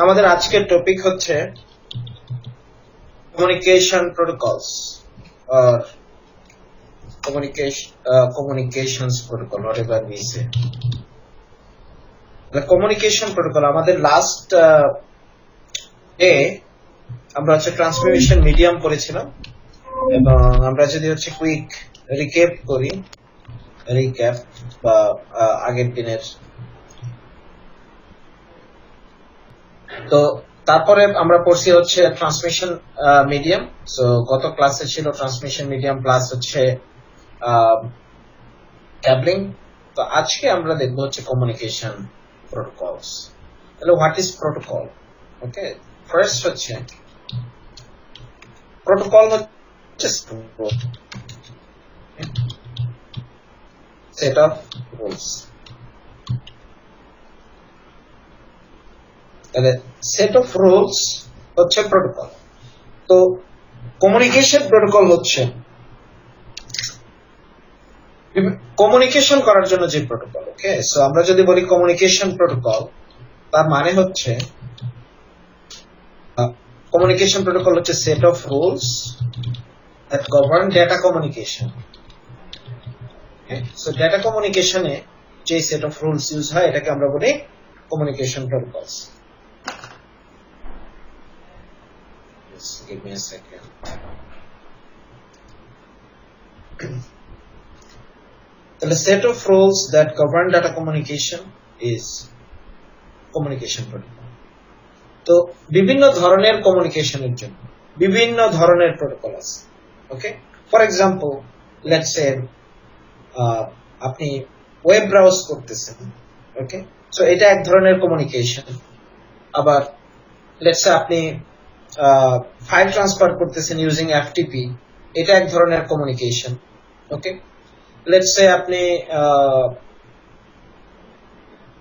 আমাদের আজকের টপিক হচ্ছে communication protocols or communications protocol, whatever we say. The communication protocol, আমাদের লাস্ট ডে আমরা হচ্ছে ট্রান্সমিশন মিডিয়াম করেছিলাম, এবং আমরা যদি হচ্ছে কুইক রিক্যাপ করি, বা আগের দিনের, তো তারপরে আমরা পড়ছি হচ্ছে ট্রান্সমিশন মিডিয়াম। সো গত ক্লাসে ছিল ট্রান্সমিশন মিডিয়াম প্লাস হচ্ছে ক্যাবলিং। তো আজকে আমরা দেখবো হচ্ছে কমিউনিকেশন প্রোটোকলস। তাহলে what is protocol? Okay, first হচ্ছে প্রোটোকল হচ্ছে সেট অফ রুলস। তাহলে সেট অফ রুলস হচ্ছে প্রোটোকল। তো কমিউনিকেশন প্রোটোকল হচ্ছে কমিউনিকেশন করার জন্য যে প্রোটোকল। ওকে, সো আমরা যদি বলি কমিউনিকেশন প্রোটোকল, তার মানে হচ্ছে কমিউনিকেশন প্রোটোকল হচ্ছে set of rules that govern data communication. So data কমিউনিকেশনে যে সেট অফ রুলস ইউজ হয় এটাকে আমরা বলি communication protocols. Give me a second. The set of rules that govern data communication is communication protocol. তো বিভিন্ন ধরনের কমিউনিকেশনের জন্য বিভিন্ন ধরনের প্রোটোকল আছে। ওকে, ফর এক্সাম্পল লেটস সে আপনি ওয়েব ব্রাউজ করতেছেন। ওকে, সো এটা এক ধরনের কমিউনিকেশন। আবার লেটস সে আপনি ফাইল ট্রান্সফার করতেছেন ইউজিং এফটিপি, এটা এক ধরনের কমিউনিকেশন। ওকে, লেটস সে আপনি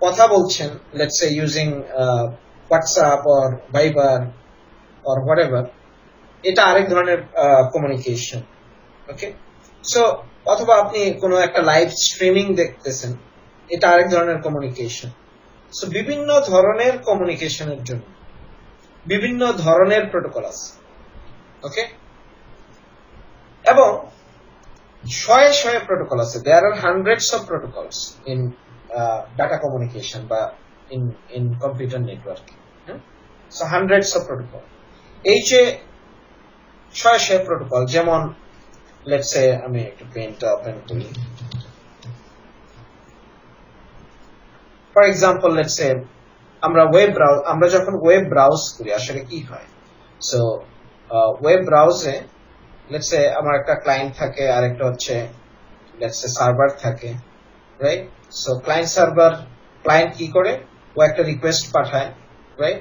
কথা বলছেন, let's say using WhatsApp or Viber or whatever, এটা আরেক ধরনের কমিউনিকেশন। ওকে, সো অথবা আপনি কোনো একটা লাইভ স্ট্রিমিং দেখতেছেন, এটা আরেক ধরনের কমিউনিকেশন। সো বিভিন্ন ধরনের কমিউনিকেশনের জন্য বিভিন্ন ধরনের প্রোটোকল আছে। ওকে, এবং শয়ে শয়ে প্রোটোকল আছে। There are hundreds of protocols in data communication বা in computer networking. So hundreds of protocol. এই যে শয়ে শয়ে প্রোটোকল, যেমন লেটস সে আমি একটু পেনটা ওপেন করি। ফর এক্সাম্পল লেটস সে আমরা যখন ওয়েব ব্রাউজ করি আসলে কি হয়। সো ওয়েব ব্রাউজে লেটস সে আমার একটা ক্লায়েন্ট থাকে, আর একটা হচ্ছে লেটস সে সার্ভার থাকে, রাইট? সো ক্লায়েন্ট কি করে, ও একটা রিকোয়েস্ট পাঠায়, রাইট?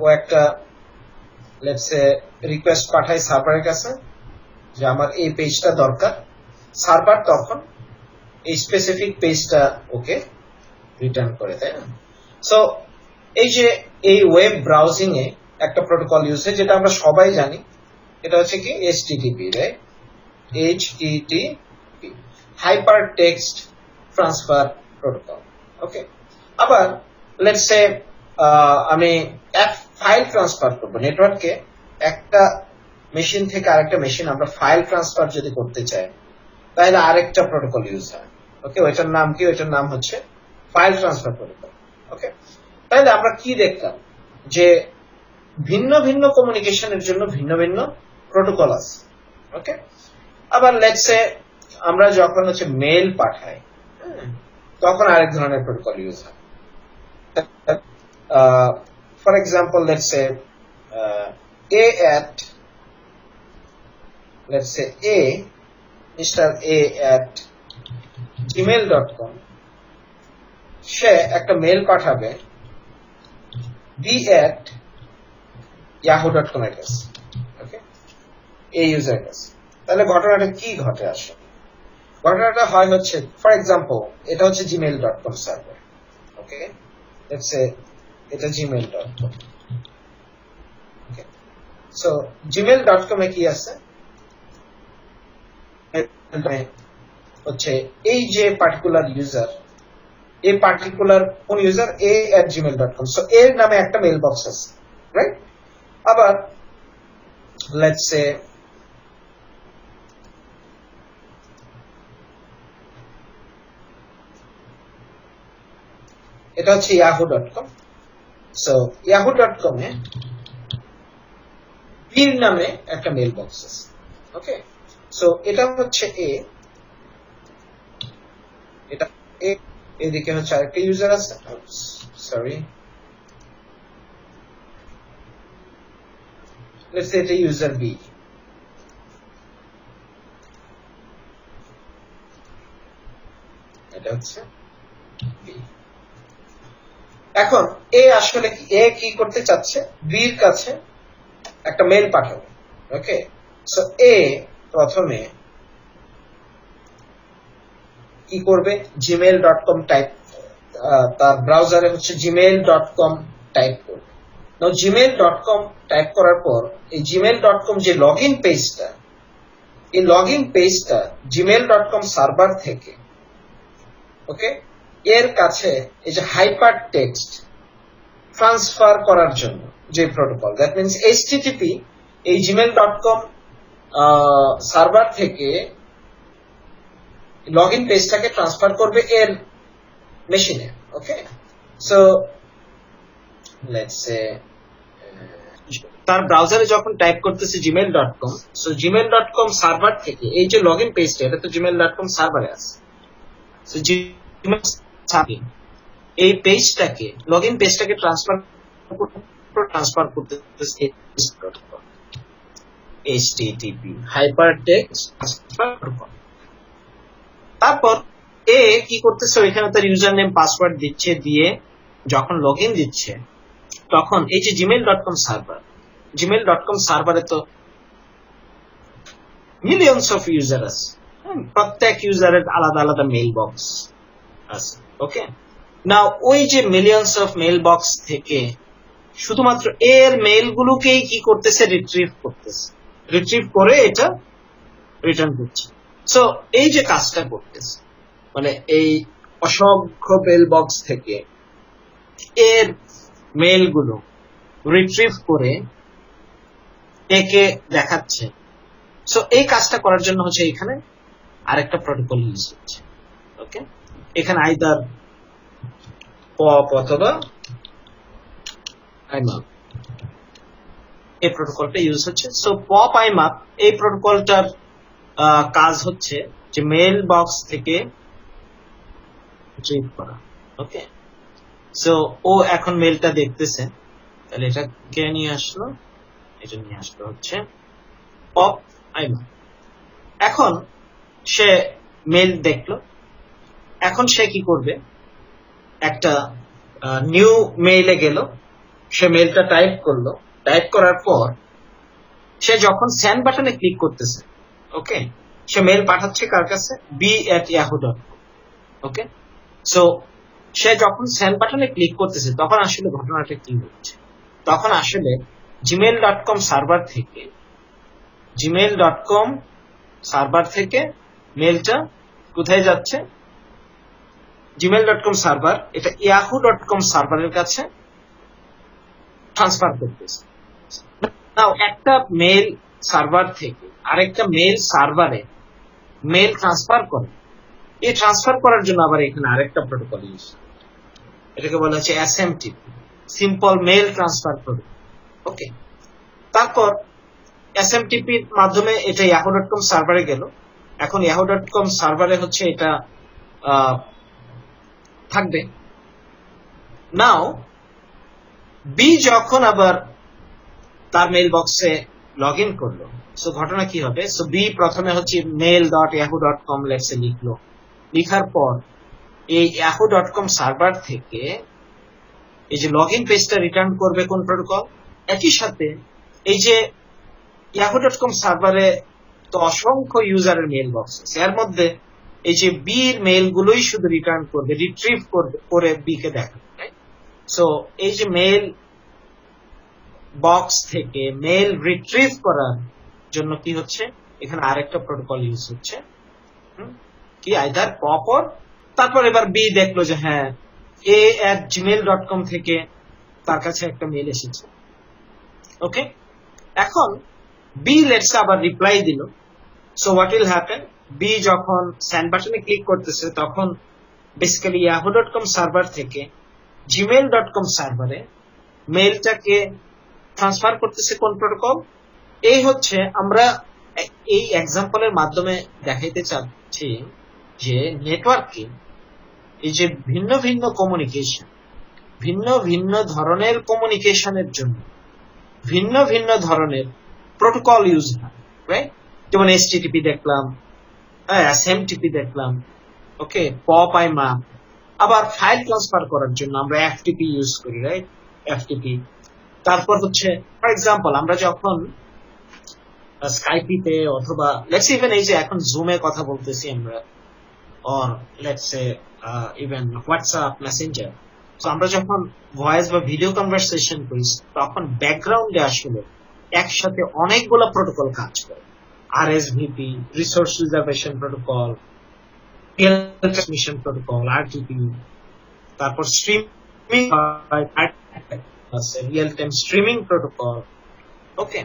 ও একটা লেটস সে রিকোয়েস্ট পাঠায় সার্ভারের কাছে যে আমার এই পেজটা দরকার। সার্ভার তখন এই স্পেসিফিক পেজটা ওকে রিটার্ন করে, তাই না? সো এই যে এই ওয়েব ব্রাউজিং এ একটা প্রোটোকল ইউজ হয়, যেটা আমরা সবাই জানি, এটা হচ্ছে কি HTTP, right? HTTP, hypertext transfer protocol. Okay, আবার লেটস সে আমি এক ফাইল ট্রান্সফার করব নেটওয়ার্কে, একটা মেশিন থেকে আরেকটা মেশিন আমরা ফাইল ট্রান্সফার যদি করতে চাই, তাহলে আরেকটা প্রোটোকল ইউজ হয়। ওকে, ওইটার নাম কি? ওইটার নাম হচ্ছে ফাইল ট্রান্সফার প্রোটোকল। ওকে, তাহলে আমরা কি দেখলাম যে ভিন্ন ভিন্ন কমিউনিকেশনের জন্য ভিন্ন ভিন্ন প্রোটোকল আছে। ওকে, আবার লেটস সে আমরা যখন হচ্ছে মেল পাঠাই, তখন আরেক ধরনের প্রোটোকল ইউজ হয়। For example let's say mister A at gmail.com, সে একটা মেল পাঠাবে B at yahoo.com এর কাছে। ওকে, এই ইউজার কাছে। তাহলে ঘটনাটা কি ঘটে আসলে? ঘটনাটা হয় হচ্ছে, ফর এক্সাম্পল এটা হচ্ছে gmail.com server. Okay, let's say এটা gmail.com। ওকে, সো gmail.com এ কি আছে হচ্ছে এই যে পার্টিকুলার ইউজার, এ পার্টিকুলার কোন ইউজার a@gmail.com, সো এর নামে একটা মেল বক্স আছে, রাইট? আবার লেটস সে এটা হচ্ছে yahoo.com, সো yahoo.com এ বীর নামে একটা মেল বক্স আছে, ওকে? সো এটা হচ্ছে এ, এটা এ, এদিকে হচ্ছে আরেকটা ইউজার আছে, সরি, লেটস সে এটা ইউজার বি, এটা হচ্ছে বি। এখন এ আসলে এ কি করতে চাচ্ছে, বির কাছে একটা মেল পাঠাবে, ওকে? সো এ প্রথমে কি করবে, gmail.com টাইপ, তার ব্রাউজারে হচ্ছে gmail.com টাইপ করবে। নাও gmail.com টাইপ করার পর এই gmail.com যে লগইন পেজটা, এই লগইন পেজটা gmail.com সার্ভার থেকে, ওকে, এর কাছে এই যে হাইপার টেক্সট ট্রান্সফার করার জন্য যে প্রোটোকল, দ্যাট মিনস HTTP এই gmail.com সার্ভার থেকে লগইন পেজটাকে ট্রান্সফার করবে এর মেশিনে, ওকে? সো লেটস সে তার ব্রাউজারে যখন টাইপ করতেছে gmail.com, সো gmail.com সার্ভার থেকে এই যে লগইন পেজটা, এটা তো gmail.com সার্ভারে আছে, সো এই পেজটাকে, লগইন পেজটাকে ট্রান্সফার করতেছে HTTP হাইপারটেক্সট ট্রান্সফার প্রোটোকল। তারপর এ কি করতেছে, ওইখানে তার ইউজার নেম পাসওয়ার্ড দিচ্ছে, দিয়ে যখন লগইন দিচ্ছে তখন এই যে gmail.com সার্ভারে তো মিলিয়নস অফ ইউজার আছে, প্রত্যেক ইউজারের আলাদা আলাদা মেইল বক্স আছে, ওকে? না ওই যে মিলিয়নস অফ মেইল বক্স থেকে শুধুমাত্র এর মেইল গুলোকেই কি করতেছে, রিট্রিভ করে এটা রিটার্ন করছে। সো এই যে কাজটা করতেছে, মানে এই অসংখ্য মেইল বক্স থেকে এর মেইল গুলো রিট্রিভ করে একে দেখাচ্ছে। সো এই কাজটা করার জন্য হচ্ছে এখানে আরেকটা প্রোটোকল ইউজ হচ্ছে, ওকে? এখানে আইদার পপ অথবা IMAP এই প্রোটোকলটা ইউজ হচ্ছে। সো পপ IMAP এই প্রোটোকলটার কাজ হচ্ছে যে মেইল বক্স থেকে রিট্রিভ করা, ওকে? সো ও এখন মেইলটা দেখতেছে, তাহলে এটা কে নিয়ে আসলো, এটা নিয়ে আসলো হচ্ছে পপ IMAP। এখন সে মেইল দেখলো, এখন সে কি করবে, একটা নিউ মেইলে গেল, সে মেইলটা টাইপ করলো, টাইপ করার পর সে যখন সেন্ড বাটনে ক্লিক করতেছে, ওকে, সে মেইল পাঠাচ্ছে কার কাছে, b@yahoo.com, ওকে? সো সে যখন সেন্ড বাটনে ক্লিক করতেছে তখন আসলে ঘটনাটা কি হচ্ছে, তখন আসলে gmail.com সার্ভার থেকে মেইলটা কোথায় যাচ্ছে, gmail.com সার্ভার এটা yahoo.com সার্ভারের কাছে ট্রান্সফার করতেছে। নাও একটা মেইল সার্ভার থেকে আরেকটা মেইল সার্ভারে মেইল ট্রান্সফার করে, এই ট্রান্সফার করার জন্য আবার এখানে আরেকটা প্রোটোকল ইউজ, এটাকে বলা হচ্ছে SMTP, simple mail transfer protocol, okay? তারপর SMTP এর মাধ্যমে এটা yahoo.com সার্ভারে গেল, এখন yahoo.com সার্ভারে হচ্ছে এটা থাকবে। নাও বি যখন আবার তার মেইল বক্সে লগ ইন করলো, সো ঘটনা কি হবে, সো বি প্রথমে হচ্ছে mail.yahoo.com লেখছে, লিখলো, লিখার পর এই yahoo.com সার্ভার থেকে এই যে লগ ইন পেজটা রিটার্ন করবে কোন প্রোটোকল, একই সাথে এই যে yahoo.com সার্ভারে তো অসংখ্য ইউজারের মেইল বক্স আছে, এর মধ্যে এই যে বির মেইল গুলোই শুধু রিটার্ন করবে, রিট্রিভ করে বি কে দেখাবে। সো এই যে মেইল বক্স থেকে মেইল রিট্রিভ করার জন্য কি হচ্ছে, এখানে আরেকটা প্রোটোকল ইউজ হচ্ছে, কি আইদার পপ অর তারপর এবার বি দেখলো যে হ্যাঁ a@gmail.com থেকে তার কাছে একটা মেল এসেছে। ওকে, এখন বি লেটস আবার রিপ্লাই দিল। So what will happen, B যখন সেন্ড বাটনে ক্লিক করতেছে তখন বেসিক্যালি yahoo.com সার্ভার থেকে gmail.com সার্ভারে মেইলটাকে ট্রান্সফার করতেছে কোন প্রোটোকল। এই হচ্ছে আমরা এই এক্সাম্পলের মাধ্যমে দেখাইতে চাচ্ছি যে নেটওয়ার্কে এই যে ভিন্ন ভিন্ন কমিউনিকেশন, ভিন্ন ভিন্ন ধরনের কমিউনিকেশনের জন্য ভিন্ন ভিন্ন ধরনের প্রোটোকল ইউজ হয়, রাইট? যেমন HTTP দেখলাম, SMTP দেখলাম, ওকে, পপ আইমাপ। আবার ফাইল ট্রান্সফার করার জন্য আমরা FTP ইউজ করি, রাইট? FTP। তারপর হচ্ছে ফর এক্সাম্পল আমরা যখন স্কাইপিতে অথবা লেটস ইভেন এই যে এখন জুমে কথা বলতেছি আমরা, or let's say even WhatsApp Messenger, তো আমরা যখন ভয়েস বা ভিডিও কনভারসেশন করি তখন ব্যাকগ্রাউন্ডে আসলে একসাথে অনেকগুলো প্রোটোকল কাজ করে। RSVP, resource reservation protocol, transmission protocol, RTP, তারপর স্ট্রিমিং আছে, real time streaming protocol, okay,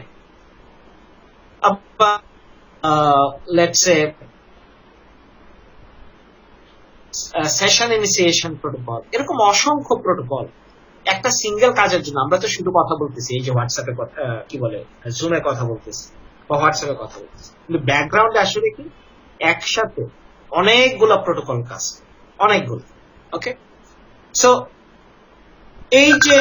আবার let's say session initiation protocol. এরকম অসংখ্য প্রোটোকল একটা সিঙ্গেল কাজের জন্য। আমরা তো শুধু কথা বলতেছি, এই যে হোয়াটসঅ্যাপে কথা কি বলে জুমে কথা বলতেছি বা হোয়াটসঅ্যাপে কথা বলতেছি, কিন্তু ব্যাকগ্রাউন্ডে আসলে কি একসাথে অনেকগুলো প্রোটোকল কাজ, অনেকগুলো। ওকে, সো এই যে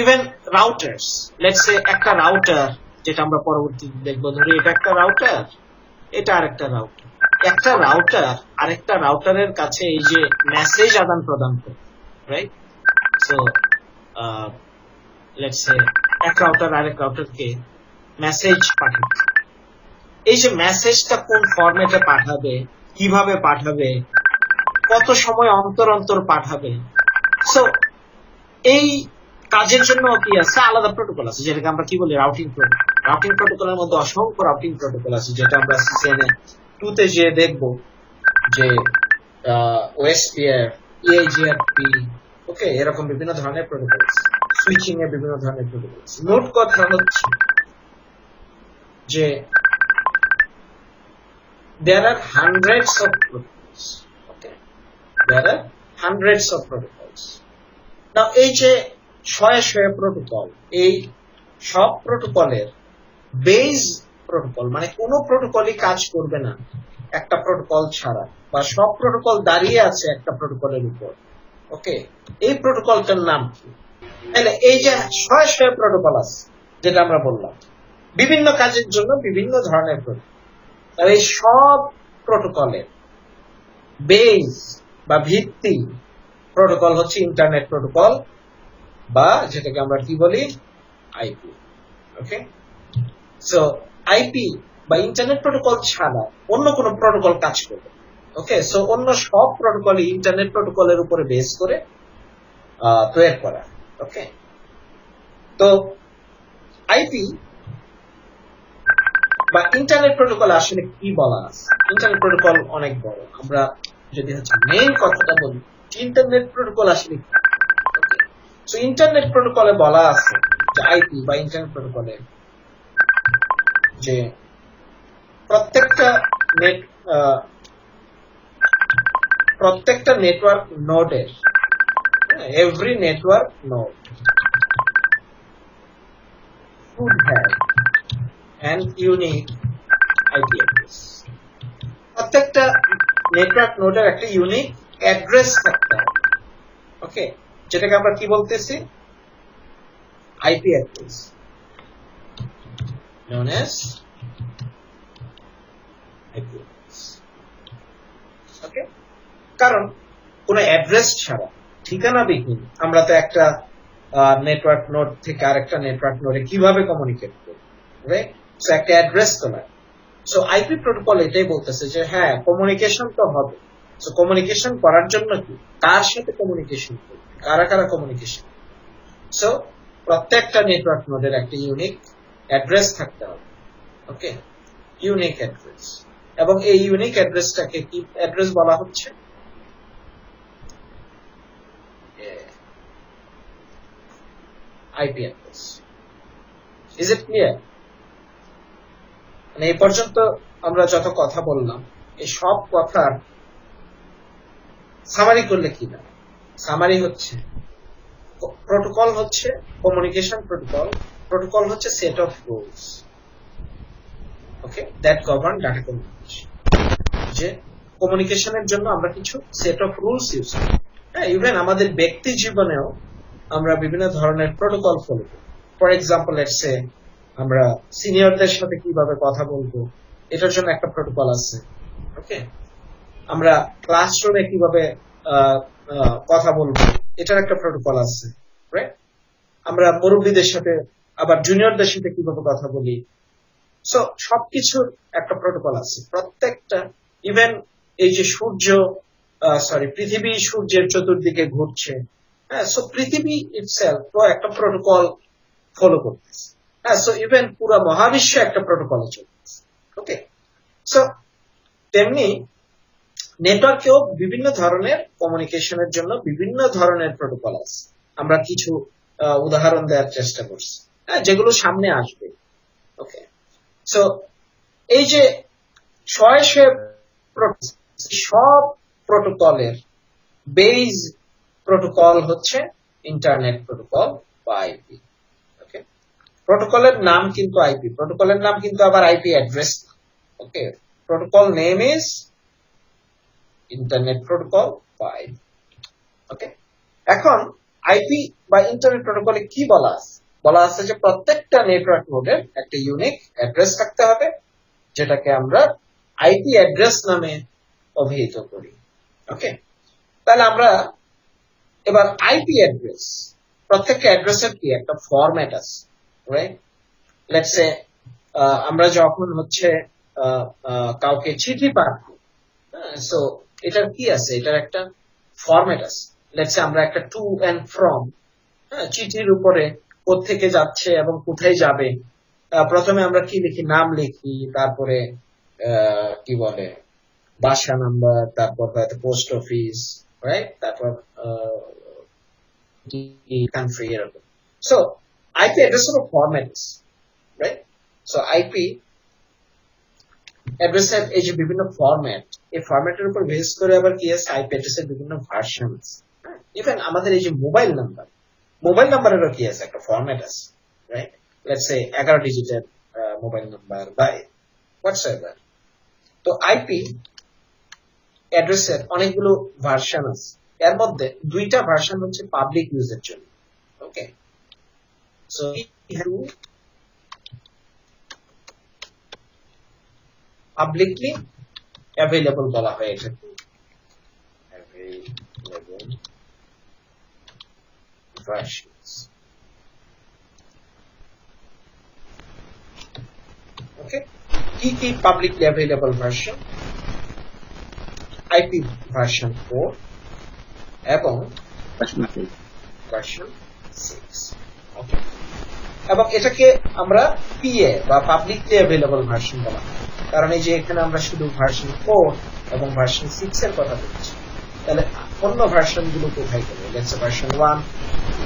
ইভেন রাউটার্স, লেটস সে একটা রাউটার যেটা আমরা পরবর্তীতে দেখবো, ধরি এটা একটা রাউটার, এটা আরেকটা রাউটার। একটা রাউটার আরেকটা রাউটারের কাছে এই যে মেসেজ আদান প্রদান করে, রাইট? সো লেটস সে এক রাউটার আরেক রাউটারকে মেসেজ পাঠাবে। এই যে মেসেজটা কোন ফরম্যাটে পাঠাবে, কিভাবে পাঠাবে, কত সময় অন্তর অন্তর পাঠাবে, সো এই কাজের জন্য কি আছে, আলাদা প্রোটোকল আছে, যেটাকে আমরা কি বলি রাউটিং প্রোটোকল। রাউটিং প্রোটোকলের মধ্যে অসংখ্য রাউটিং প্রোটোকল আছে, যেটা আমরা CCNA 2 তে যে দেখবো, যে OSPF, EIGRP, ওকে, এরকম বিভিন্ন ধরনের প্রোটোকল আছে। সুইচিং এ বিভিন্ন ধরনের প্রোটোকল আছে। নোট কথা হচ্ছে যে there are hundreds of protocols, okay, there are hundreds of protocols. Now এই যে শয়ে শয়ে প্রোটোকল, এই সব প্রোটোকলের বেস প্রোটোকল মানে কোন প্রোটোকলই কাজ করবে না একটা প্রোটোকল ছাড়া, বা সব প্রোটোকল দাঁড়িয়ে আছে একটা প্রোটোকলের উপর। ওকে, এই প্রোটোকলটার নাম কি? তাহলে এই যে শয়ে শয়ে প্রোটোকল আছে যেটা আমরা বললাম, বিভিন্ন কাজের জন্য বিভিন্ন ধরনের প্রোটোকল। এই সব প্রোটোকলের বেস বা ভিত্তি প্রোটোকল হচ্ছে ইন্টারনেট প্রোটোকল, বা যেটাকে আমরা কি বলি আইপি। ওকে, সো আইপি বা ইন্টারনেট প্রোটোকল ছাড়া অন্য কোন প্রোটোকল কাজ করবে। ওকে, সো অন্য সব প্রোটোকল ইন্টারনেট প্রোটোকলের উপরে বেস করে তৈরি করা। ওকে, তো আইপি বা ইন্টারনেট প্রোটোকল আসলে কি বলা আছে? ইন্টারনেট প্রোটোকল অনেক বড়। আমরা যদি হচ্ছে মেইন কথাটা বলি, ইন্টারনেট প্রোটোকল আসলে কি? সো ইন্টারনেট প্রোটোকলে বলা আছে যে আইপি বা ইন্টারনেট প্রোটোকলে যে প্রত্যেকটা নেটওয়ার্ক নোডের, every network node should have an unique IP address. প্রত্যেকটা নেটওয়ার্ক নোডের একটা ইউনিক অ্যাড্রেস থাকতে হবে। ওকে, যেটাকে আমরা কি বলতেছি IP address, known as IP address. ওকে, কারণ কোন অ্যাড্রেস ছাড়া, ঠিকানাবিহীন আমরা তো একটা নেটওয়ার্ক নোড থেকে আরেকটা নেটওয়ার্ক নোডে কিভাবে কমিউনিকেট করব, রাইট? সো একটা অ্যাড্রেস তো লাগে। সো আইপি প্রোটোকল এটাই বলতেছে যে হ্যাঁ, কমিউনিকেশন তো হবে। সো কমিউনিকেশন করার জন্য কি, কার সাথে কমিউনিকেশন করবে, কারা কারা কমিউনিকেশন। সো প্রত্যেকটা নেটওয়ার্ক নোডের একটা ইউনিক অ্যাড্রেস থাকতে হবে। ওকে, ইউনিক অ্যাড্রেস। এবং এই ইউনিক অ্যাড্রেসটাকে কি অ্যাড্রেস বলা হচ্ছে? IP address. Is it clear? মানে এই পর্যন্ত আমরা যত কথা বললাম, এই সব কথার সামারি করলে কি না? সামারি হচ্ছে প্রোটোকল হচ্ছে কমিউনিকেশন প্রোটোকল। প্রোটোকল হচ্ছে set of rules, okay, that govern data communication. যে কমিউনিকেশনের জন্য আমরা কিছু সেট অফ রুলস ইউজ করি। হ্যাঁ, ইভেন আমাদের ব্যক্তি জীবনেও আমরা বিভিন্ন ধরনের প্রোটোকল ফলো করি। ফর এক্সাম্পল, লেটস সে আমরা সিনিয়রদের সাথে কিভাবে কথা বলবো, এটার জন্য একটা প্রোটোকল আছে। ওকে, আমরা ক্লাসরুমে কিভাবে কথা বলবো, এটার একটা প্রোটোকল আছে। রাইট? আমরা মুরব্বীদের সাথে আবার জুনিয়রদের সাথে কিভাবে কথা বলি, সো সবকিছুর একটা প্রোটোকল আছে প্রত্যেকটা। ইভেন এই যে পৃথিবী সূর্যের চতুর্দিকে ঘুরছে, হ্যাঁ, সো পৃথিবী ইটসেলফ তো একটা প্রোটোকল ফলো করতেছে। হ্যাঁ, সো ইভেন পুরো মহাবিশ্ব একটা প্রোটোকলে চলতেছে। ওকে, সো তেমনি নেটওয়ার্কেও বিভিন্ন ধরনের কমিউনিকেশনের জন্য বিভিন্ন ধরনের প্রোটোকল আছে। আমরা কিছু উদাহরণ দেওয়ার চেষ্টা করছি, হ্যাঁ, যেগুলো সামনে আসবে। ওকে, সো এই যে সব প্রোটোকলের বেজ প্রোটোকল হচ্ছে ইন্টারনেট প্রোটোকল বা আইপি। ওকে, প্রোটোকলের নাম কিন্তু আইপি, প্রোটোকলের নাম কিন্তু আবার IP address. Okay, protocol name is internet protocol বা আইপি। ওকে, এখন আইপি বা ইন্টারনেট প্রোটোকলে কি বলা আছে? বলা আছে যে প্রত্যেকটা নেটওয়ার্ক নোডের একটা ইউনিক অ্যাড্রেস থাকতে হবে, যেটাকে আমরা আইপি অ্যাড্রেস নামে অভিহিত করি। ওকে, তাহলে আমরা এবার আইপি অ্যাড্রেস, প্রত্যেকটা অ্যাড্রেসের কি একটা ফরম্যাট আছে, রাইট? লেটস সে আমরা যখন হচ্ছে কাউকে চিঠি পাঠাই, সো এটার কি আছে? এটার একটা ফরম্যাট আছে। লেটস সে আমরা একটা টু এন্ড ফ্রম, চিঠির উপরে কোত্থেকে যাচ্ছে এবং কোথায় যাবে, প্রথমে আমরা কি লিখি? নাম লিখি, তারপরে কি বলে বাসা নাম্বার, তারপর হয়তো পোস্ট অফিস, রাইট? তারপর কান্ট্রি, এরকম। সো আইপি অ্যাড্রেস হলো ফরম্যাট, রাইট? সো আইপি অ্যাড্রেসের এই যে বিভিন্ন ফরম্যাট, এই ফরম্যাটের উপর বেস করে আবার কি আছে? আইপি অ্যাড্রেসের বিভিন্ন ভার্সন। ইভেন আমাদের এই যে মোবাইল নাম্বারেরও কি আছে? একটা ফরম্যাট আছে, রাইট? লেটস সে 11 ডিজিটের মোবাইল নাম্বার বা হোয়াটসঅ্যাপ। তো আইপি অ্যাড্রেসের অনেকগুলো ভার্সন আছে, এর মধ্যে দুইটা ভার্সন হচ্ছে পাবলিক ইউজের জন্য। ওকে, সো পাবলিকলি অ্যাভেলেবল বলা হয় এটাকে, অ্যাভেলেবল ভার্সনস। ওকে, কি কি publicly available version? IP version 4 এবং ভার্সন 6। ওকে, এবং এটাকে আমরা পিএ বা পাবলিকলি অ্যাভেলেবল ভার্সন বলা হয়, কারণ এই যে এখানে আমরা শুধু ভার্সন 4 এবং ভার্সন 6 এর কথা বলছি। তাহলে অন্য ভার্সন গুলো কোথায় গেল? Let's say version 1,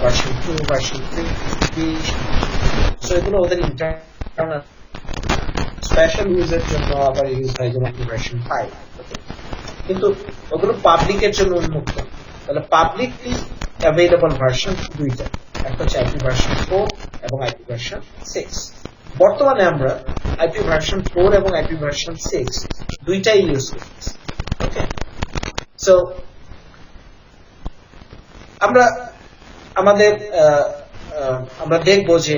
version 2, version 3, so এগুলো ওদের ইন্টারনাল স্পেশাল ইউজের জন্য আবার ইউজ হয়, যেমন ভার্সন 5। কিন্তু ওগুলো পাবলিকের জন্য উন্মুক্ত। তাহলে পাবলিকলি অ্যাভেলেবল ভার্সন দুইটা, একটা হচ্ছে আইপি ভার্সন 4 এবং আইপি ভার্সন 6। বর্তমানে আমরা আইপি ভার্সন 4 এবং আইপি ভার্সন 6 দুইটাই ইউজ করতেছি। ওকে, সো আমরা দেখবো যে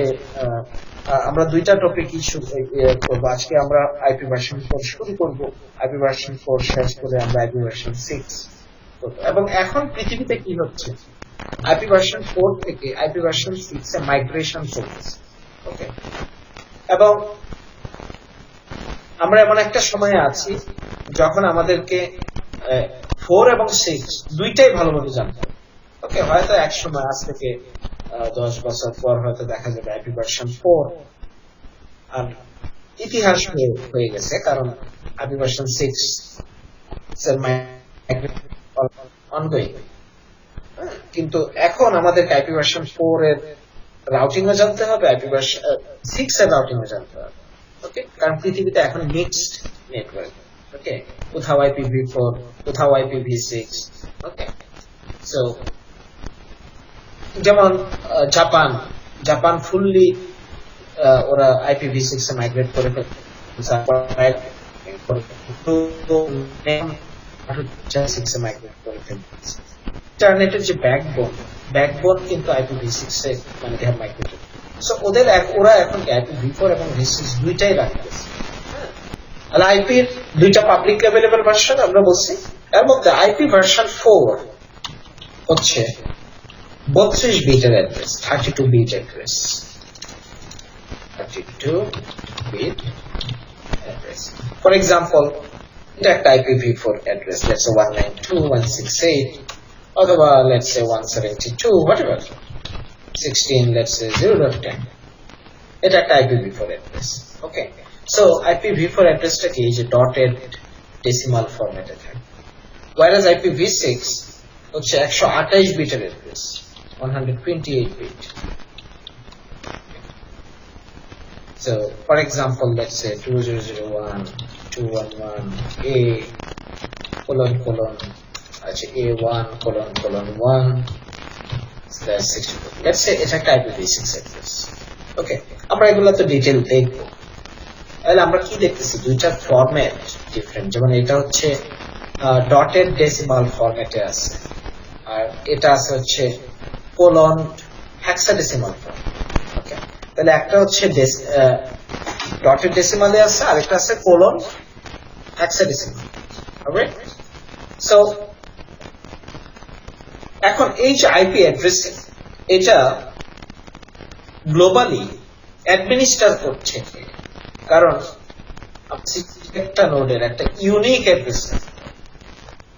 আমরা দুইটা টপিক করবো আজকে। আমরা আইপি ভার্সন 4 শুরু করব, আইপি ভার্সন 4 শেষ করে আমরা আইপি ভার্সন 6 করব। এবং এখন পৃথিবীতে কি হচ্ছে? আইপি ভার্সন 4 থেকে আইপি ভার্সন 6 এ মাইগ্রেশন চলছে। ওকে, এবং আমরা এমন একটা সময়ে আছি যখন আমাদেরকে 4 এবং 6 দুইটাই ভালোভাবে জানতে হবে। ওকে, হয়তো এক সময় আজ থেকে 10 বছর পর হয়তো দেখা যাবে আইপি ভার্সন 4 আর ইতিহাস হয়ে গেছে, কারণ আইপি ভার্সন 6 অনগোয়িং। কিন্তু এখন আমাদের আইপি ভার্সন 4 এর রাউটিং ও জানতে হবে, IPv6 এর রাউটিং ও জানতে হবে। ওকে, কারণ পৃথিবীতে এখন মিক্সড নেটওয়ার্ক। ওকে, কোথাও IPv4, কোথাও IPv6। ওকে, সো যেমন জাপান ফুললি ওরা IPv6 এ মাইগ্রেট করে ফেলছে। ইন্টারনেটের যে ব্যাকবোন কিন্তু IPv6 এ মানে they have migrated. সো ওরা এখন IPv4 এবং v6 দুইটাই রাখতেছে। আর আইপির দুইটা পাবলিক অ্যাভেলেবল ভার্সন আমরা বলছি, এর মধ্যে আইপি ভার্সন 4 হচ্ছে 32 বিটের address, 32 bit address, 32 bit address. For example, এটা একটা IPv4 অ্যাড্রেস, লেটস সে 192.168 অথবা let's say 172, whatever, 16, let's say 0.10। এটা একটা IPv4 অ্যাড্রেস। ওকে, সো IPv4 অ্যাড্রেসটা কি, এই যে ডটেড ডেসিমাল ফরম্যাটে থাকে, whereas IPv6 হচ্ছে 128 বিটের address, 128 bit. So, for example, let's say 2001.211a A1:1/64. Let's say it's a IPv6 address. Okay, আমরা এগুলো তো ডিটেইল দেখবো। তাহলে আমরা কি দেখতেছি, দুইটার ফরম্যাট ডিফারেন্ট। যেমন এটা হচ্ছে ডটেড ডেসিমাল ফরম্যাটে আছে, আর এটা আছে হচ্ছে কোলন হেক্সাডেসিমাল ফরম্যাট। ওকে, তাহলে একটা হচ্ছে ডটেড ডেসিমালে আছে, আর একটা আছে কোলন হেক্সাডেসিমাল। ওকে, সো এখন এই যে আইপি অ্যাড্রেসিং, এটা গ্লোবালি অ্যাডমিনিস্টার করছে, কারণ একটা নোডের একটা unique address,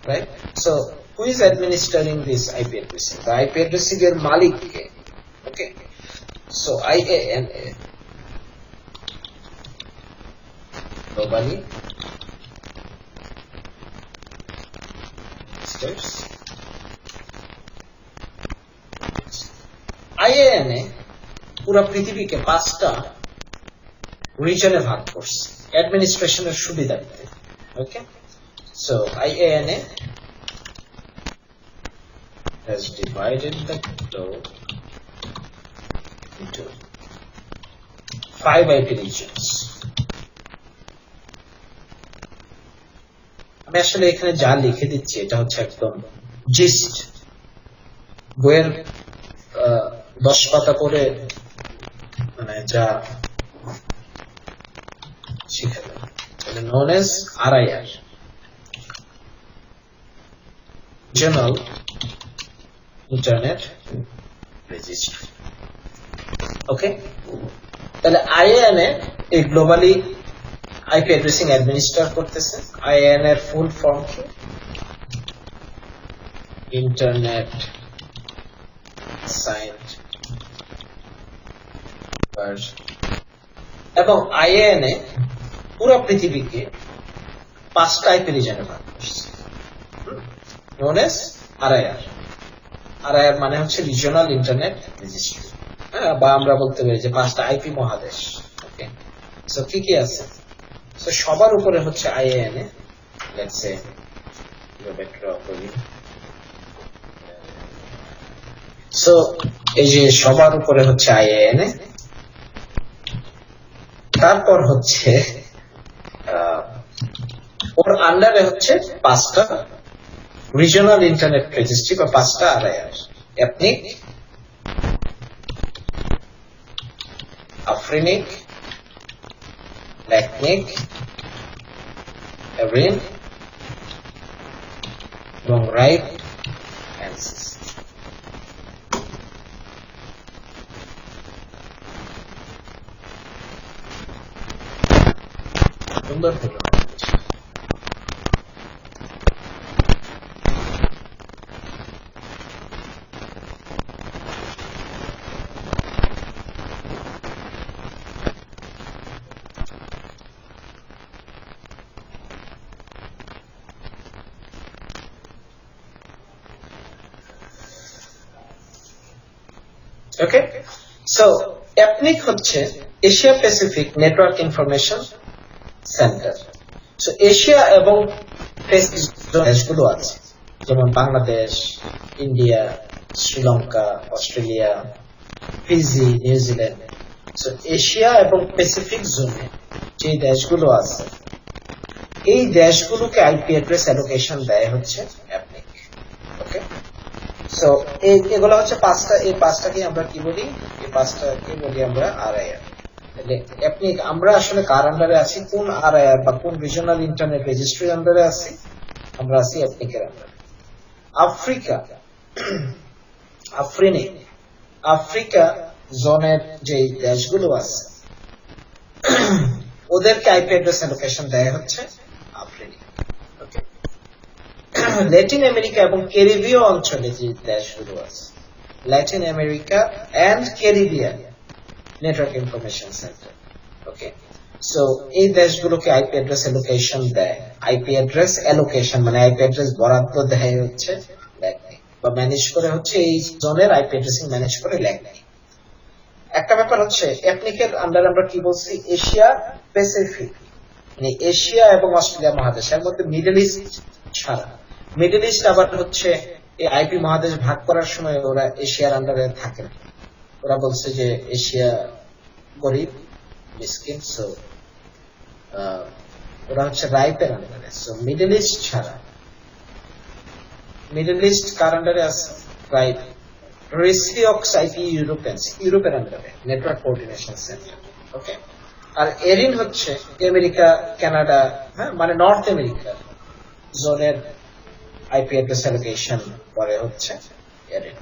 right? So who is administering this IP addressing? The IP addressing এর মালিক কে? Okay, so IANA globally steps. IANA পুরো পৃথিবীকে 5টা রিজনে ভাগ করছে অ্যাডমিনিস্ট্রেশনের সুবিধার্থে। ওকে, so IANA has divided the globe into 5 IP regions. আমি আসলে এখানে যা লিখে দিচ্ছি এটা হচ্ছে একদম জিস্ট, বইয়ের 10 পাতা করে মানে যা শিখাবে, এটা known as RIR, Regional Internet Registry. ওকে, তাহলে IANA এই গ্লোবালি আইপি অ্যাড্রেসিং অ্যাডমিনিস্ট্রেট করতেছে। IANA এর ফুল ফর্ম কি? Internet signed version. এবং IANA পুরো পৃথিবীকে 5টা আইপি রিজনে ভাগ করছে, known as RIR. RIR মানে হচ্ছে রিজিওনাল ইন্টারনেট রেজিস্ট্রি, বা আমরা বলতে পারি যে 5টা আইপি মহাদেশ। ওকে, সো কি কি আছে? সো সবার উপরে হচ্ছে IANA, লেটস সে সো এই যে সবার উপরে হচ্ছে IANA, তারপর হচ্ছে ওর আন্ডারে হচ্ছে 5টা রিজিওনাল ইন্টারনেট রেজিস্ট্রি বা 5টা RIR, এথনিক, আফ্রিনিক, ল্যাটনিক, এভরিন এবং রাইট অ্যান্সেস। সুন্দর হলো। Okay, সো এপনিক হচ্ছে Asia Pacific network information centre. So Asia এবং দেশগুলো আছে, যেমন Bangladesh, India, Sri Lanka, Australia, Fiji, New Zealand. So Asia এবং প্যাসিফিক জোনে যে দেশগুলো আছে, এই দেশগুলোকে আইপি অ্যাড্রেস অ্যালোকেশন দেয় হচ্ছে অ্যাপনিক। ওকে, সো এগুলো হচ্ছে পাঁচটা। এই পাঁচটাকে আমরা কি বলি? এই পাঁচটাকে বলি আমরা আরআইআর। অ্যাপনিক আমরা আসলে কার আন্ডারে আছি? কোন আরআইআর বা কোন রিজিওনাল ইন্টারনেট রেজিস্ট্রির আন্ডারে আছি? আমরা আছি অ্যাপনিকের আন্ডারে। আফ্রিকা, আফ্রিকা জোনের যে দেশগুলো আছে ওদেরকে আইপি অ্যাড্রেস অ্যালোকেশন দেয় হচ্ছে আফ্রিকা। ওকে, ল্যাটিন আমেরিকা এবং ক্যারিবীয় অঞ্চলে যে দেশগুলো আছে, Latin America and Caribbean network information centre. Okay, so এই দেশগুলোকে আইপি অ্যাড্রেস অ্যালোকেশন দেয়। আইপি অ্যাড্রেস অ্যালোকেশন মানে আইপি অ্যাড্রেস বরাদ্দ দেয় হচ্ছে ল্যাকনি, বা ম্যানেজ করে হচ্ছে এই জোনের আইপি অ্যাড্রেসিং ম্যানেজ করে ল্যাকনি। একটা ব্যাপার হচ্ছে অ্যাপনিকের আন্ডারে আমরা কি বলছি? এশিয়া প্যাসিফিক, মানে এশিয়া এবং অস্ট্রেলিয়া মহাদেশের মধ্যে মিডল ইস্ট ছাড়া। মিডল ইস্ট আবার হচ্ছে এই আইপি মহাদেশ ভাগ করার সময় ওরা এশিয়ার আন্ডারে থাকে না। ওরা বলছে যে এশিয়া গরিব মিসকিন, সো ওরা হচ্ছে রাইপের আন্ডারে। সো মিডল ইস্ট ছাড়া, মিডল ইস্ট কার আন্ডারে আছে? রাইপ। রেসিওক্স আইপি ইউরোপের আন্ডারে নেটওয়ার্ক কোঅর্ডিনেশন সেন্টার। ওকে, আর এরিন হচ্ছে আমেরিকা, কানাডা, হ্যাঁ মানে নর্থ আমেরিকা জোনের আইপি অ্যাড্রেস অ্যালোকেশন করে হচ্ছে এরিন।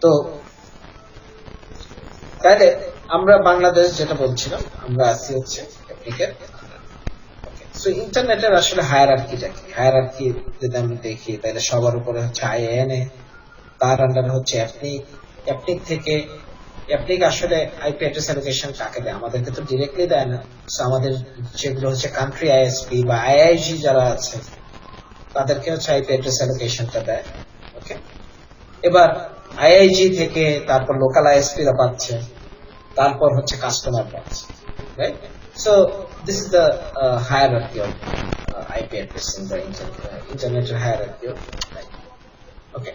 তো তাহলে আমরা বাংলাদেশ যেটা বলছিলাম, আমরা আছি হচ্ছে অ্যাপনিকের। সো ইন্টারনেটের আসলে হায়ারার্কিটা কি? হায়ারার্কি যদি আমরা দেখি তাহলে সবার উপরে হচ্ছে আইএনএ, তার আন্ডারে হচ্ছে অ্যাপনিক। অ্যাপনিক থেকে অ্যাপনিক আসলে আইপি অ্যাড্রেস অ্যালোকেশন কাকে দেয়? আমাদেরকে তো ডিরেক্টলি দেয় না। সো আমাদের যেগুলো হচ্ছে কান্ট্রি আইএসপি বা আইআইজি যারা আছে তাদেরকে হচ্ছে আইপি অ্যাড্রেস অ্যালোকেশনটা দেয়। ওকে, এবার আইআইজি থেকে তারপর লোকাল আইএসপিরা পাচ্ছে, তারপর হচ্ছে কাস্টমার পাচ্ছে, right? So this is the hierarchy of IP addressing, the ইন্টারনেটের হায়ারার্কি অফ। ওকে,